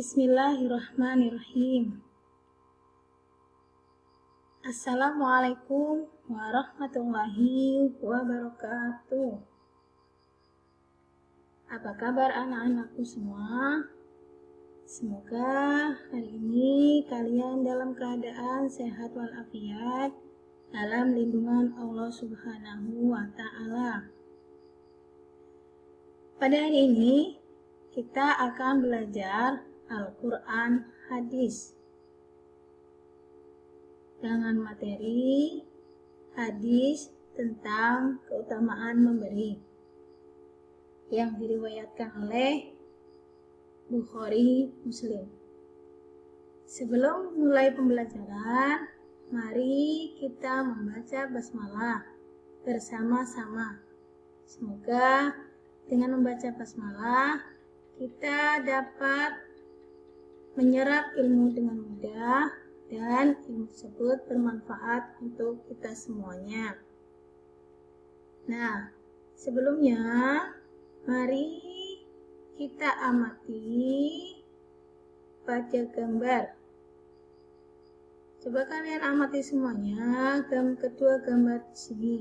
Bismillahirrahmanirrahim. Assalamualaikum warahmatullahi wabarakatuh. Apa kabar anak-anakku semua? Semoga hari ini kalian dalam keadaan sehat walafiat dalam lindungan Allah Subhanahu wa Ta'ala. Pada hari ini kita akan belajar Al-Quran Hadis dengan materi hadis tentang keutamaan memberi yang diriwayatkan oleh Bukhari Muslim. Sebelum mulai pembelajaran, mari kita membaca basmalah bersama-sama. Semoga dengan membaca basmalah kita dapat menyerap ilmu dengan mudah dan ilmu tersebut bermanfaat untuk kita semuanya. Nah, sebelumnya mari kita amati pada gambar. Coba kalian amati semuanya kedua gambar di sini.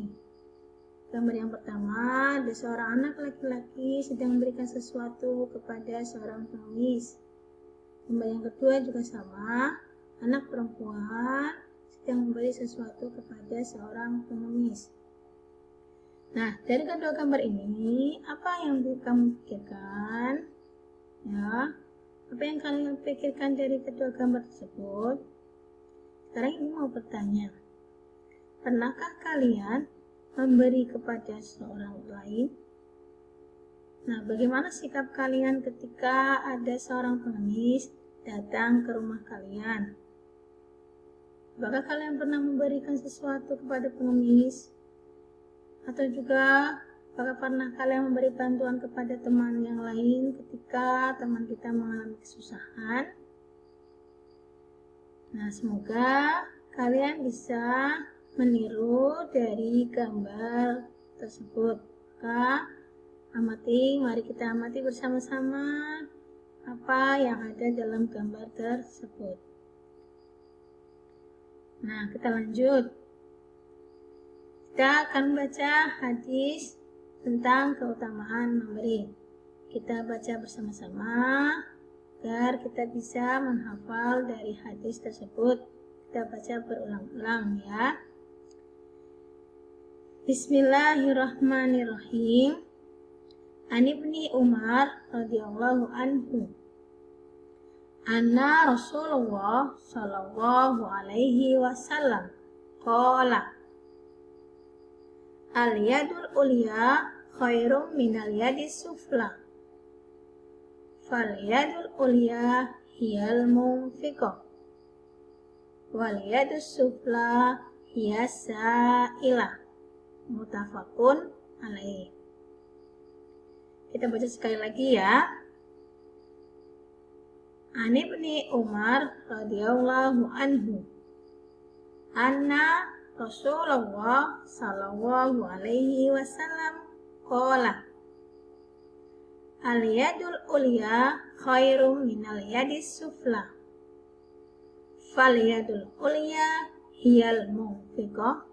Gambar yang pertama, ada seorang anak laki-laki sedang memberikan sesuatu kepada seorang pengemis. Gambar yang kedua juga sama, anak perempuan sedang memberi sesuatu kepada seorang pengemis. Nah, dari kedua gambar ini, apa yang kamu pikirkan? Ya, apa yang kalian pikirkan dari kedua gambar tersebut? Sekarang ini mau bertanya, pernahkah kalian memberi kepada seorang lain? Nah, bagaimana sikap kalian ketika ada seorang pengemis datang ke rumah kalian? Apakah kalian pernah memberikan sesuatu kepada pengemis? Atau juga, apakah pernah kalian memberi bantuan kepada teman yang lain ketika teman kita mengalami kesusahan? Nah, semoga kalian bisa meniru dari gambar tersebut. Mari kita amati bersama-sama apa yang ada dalam gambar tersebut. Nah, kita lanjut. Kita akan baca hadis tentang keutamaan memberi. Kita baca bersama-sama agar kita bisa menghafal dari hadis tersebut. Kita baca berulang-ulang ya. Bismillahirrahmanirrahim. An Ibni Umar radhiyallahu anhu. Anna Rasulullah sallallahu alaihi wasallam qala al-yadul ulya khairum minal yadis sufla. Fal yadul ulya hiyal munfiqah. Wal yadus sufla hiyas sa'ilah. Muttafaqun alaih. Kita baca sekali lagi ya. An Ibni Umar radhiyallahu anhu. Anna Rasulullah sallallahu alaihi wasallam qala al-yadul ulya khairum minal yadis sufla. Fal yadul ulya hiyal munfiqah.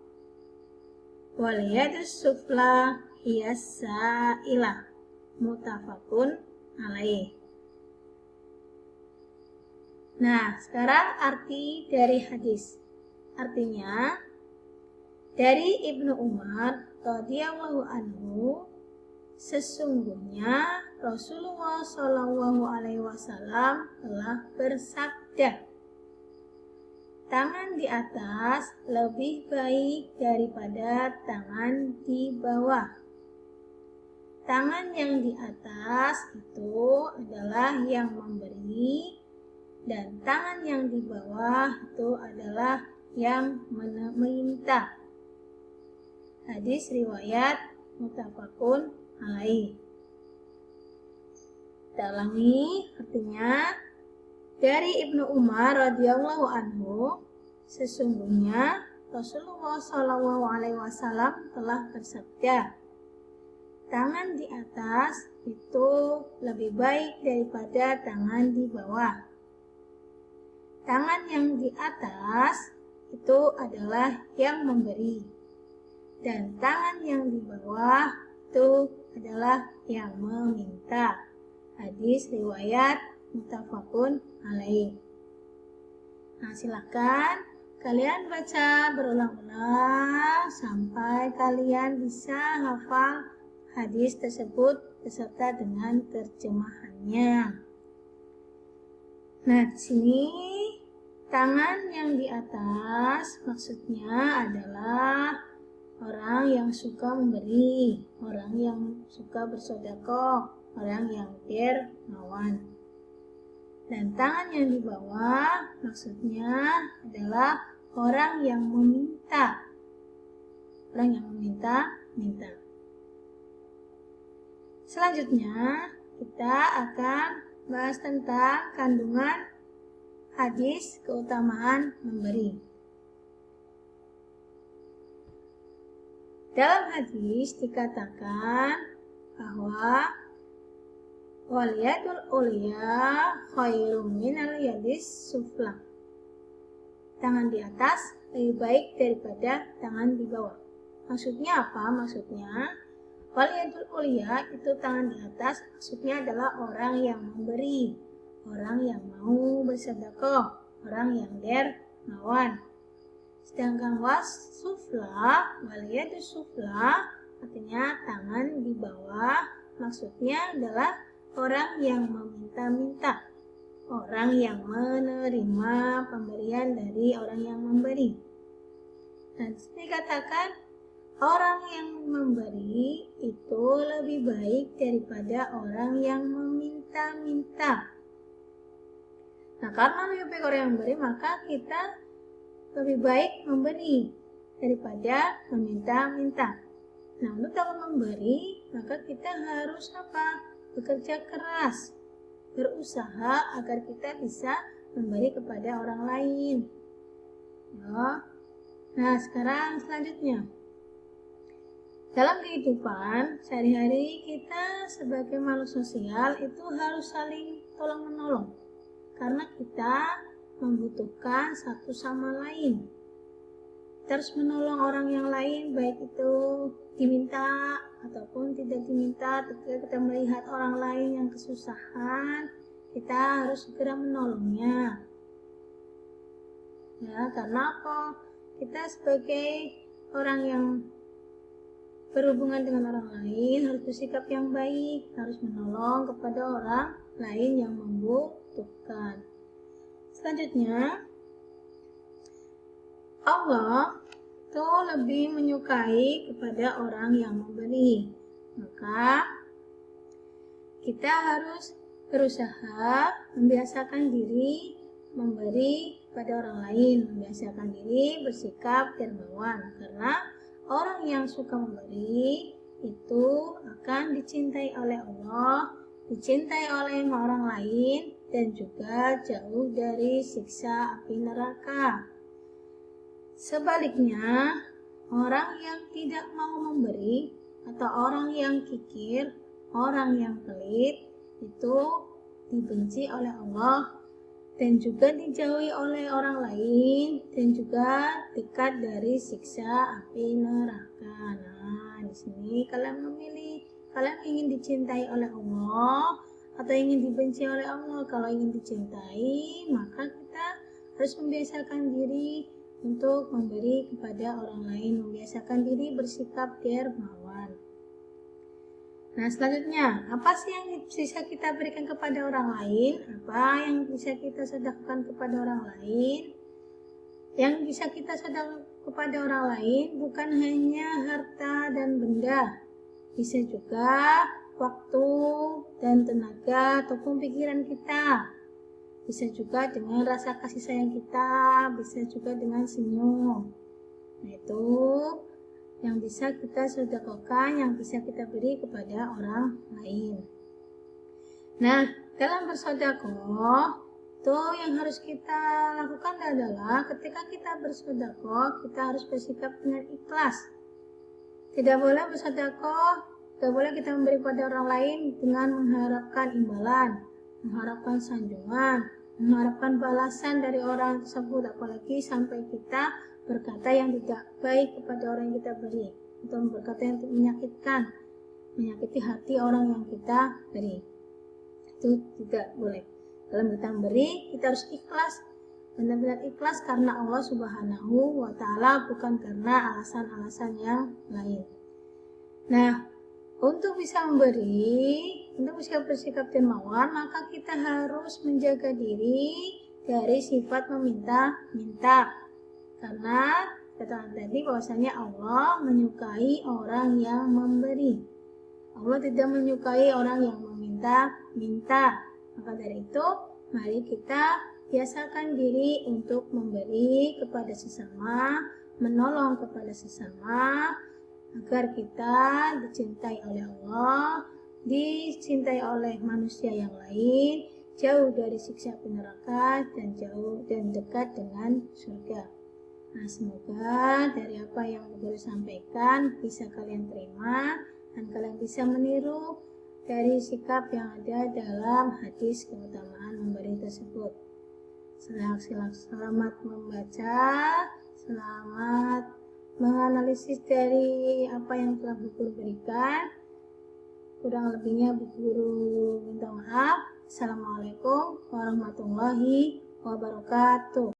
Wal yadus sufla hiyas sa'ilah. Muttafaqun alaih. Nah, sekarang arti dari hadis. Artinya, dari Ibnu Umar radhiyallahu anhu, sesungguhnya Rasulullah Shallallahu alaihi wasallam telah bersabda, tangan di atas lebih baik daripada tangan di bawah. Tangan yang di atas itu adalah yang memberi, dan tangan yang di bawah itu adalah yang meminta. Hadis riwayat muttafaqun alaih. Kita ulangi artinya, dari Ibnu Umar radhiyallahu anhu, sesungguhnya Rasulullah Shallallahu alaihi wasallam telah bersabda, tangan di atas itu lebih baik daripada tangan di bawah. Tangan yang di atas itu adalah yang memberi, dan tangan yang di bawah itu adalah yang meminta. Hadis riwayat muttafaqun alaih. Nah, silakan kalian baca berulang-ulang sampai kalian bisa hafal hadis tersebut beserta dengan terjemahannya. Nah, di sini tangan yang di atas maksudnya adalah orang yang suka memberi, orang yang suka bersedekah, orang yang dermawan. Dan tangan yang di bawah maksudnya adalah orang yang meminta. Orang yang minta. Selanjutnya kita akan bahas tentang kandungan hadis keutamaan memberi. Dalam hadis dikatakan bahwa wal yadul ulya khairum minal yadis sufla. Tangan di atas lebih baik daripada tangan di bawah. Maksudnya apa? Maksudnya wal yadul ulya itu tangan di atas, maksudnya adalah orang yang memberi, orang yang mau bersedekah, orang yang dermawan. Sedangkan wasufla, wal yadus sufla artinya tangan di bawah, maksudnya adalah orang yang meminta-minta, orang yang menerima pemberian dari orang yang memberi. Dan dikatakan orang yang memberi itu lebih baik daripada orang yang meminta-minta. Nah, karena lebih baik orang yang memberi, maka kita lebih baik memberi daripada meminta-minta. Nah, untuk dalam memberi, maka kita harus apa? Bekerja keras, berusaha agar kita bisa memberi kepada orang lain. Ya. Nah, sekarang selanjutnya. Dalam kehidupan sehari-hari kita sebagai makhluk sosial itu harus saling tolong-menolong. Karena kita membutuhkan satu sama lain. Kita harus menolong orang yang lain, baik itu diminta ataupun tidak diminta. Ketika kita melihat orang lain yang kesusahan, kita harus segera menolongnya. Ya, karena apa? Kita sebagai orang yang berhubungan dengan orang lain harus bersikap yang baik, harus menolong kepada orang lain yang membutuhkan. Selanjutnya, Allah itu lebih menyukai kepada orang yang memberi. Maka kita harus berusaha membiasakan diri memberi kepada orang lain, membiasakan diri bersikap dermawan, karena orang yang suka memberi itu akan dicintai oleh Allah, dicintai oleh orang lain, dan juga jauh dari siksa api neraka. Sebaliknya, orang yang tidak mau memberi atau orang yang kikir, orang yang pelit itu dibenci oleh Allah dan juga dijauhi oleh orang lain dan juga dekat dari siksa api neraka. Nah, di sini kalian memilih, kalian ingin dicintai oleh Allah atau ingin dibenci oleh Allah. Kalau ingin dicintai, maka kita harus membiasakan diri untuk memberi kepada orang lain, membiasakan diri bersikap dermawan. Nah, selanjutnya, apa sih yang bisa kita berikan kepada orang lain? Apa yang bisa kita sedekahkan kepada orang lain? Yang bisa kita sedekahkan kepada orang lain bukan hanya harta dan benda, bisa juga waktu dan tenaga ataupun pikiran kita. Bisa juga dengan rasa kasih sayang kita, bisa juga dengan senyum. Nah, itu yang bisa kita sedekahkan, yang bisa kita beri kepada orang lain. Nah, dalam bersedekah itu yang harus kita lakukan adalah ketika kita bersedekah, kita harus bersikap dengan ikhlas. Tidak boleh bersedekah Gak boleh kita memberi pada orang lain dengan mengharapkan imbalan, mengharapkan sanjungan, mengharapkan balasan dari orang tersebut, apalagi sampai kita berkata yang tidak baik kepada orang yang kita beri, atau berkata yang menyakiti hati orang yang kita beri. Itu tidak boleh. Dalam kita memberi, kita harus ikhlas, benar-benar ikhlas karena Allah Subhanahu wa Ta'ala, bukan karena alasan-alasan yang lain. Nah, untuk bisa memberi, untuk bisa bersikap dermawan, maka kita harus menjaga diri dari sifat meminta-minta. Karena kata tadi bahwasanya Allah menyukai orang yang memberi. Allah tidak menyukai orang yang meminta-minta. Maka dari itu, mari kita biasakan diri untuk memberi kepada sesama, menolong kepada sesama, agar kita dicintai oleh Allah, dicintai oleh manusia yang lain, jauh dari siksa api neraka dan dekat dengan surga. Nah, semoga dari apa yang guru sampaikan bisa kalian terima dan kalian bisa meniru dari sikap yang ada dalam hadis keutamaan memberi tersebut. Selamat membaca, selamat menganalisis dari apa yang telah Bu Guru berikan. Kurang lebihnya Bu Guru minta maaf. Assalamualaikum warahmatullahi wabarakatuh.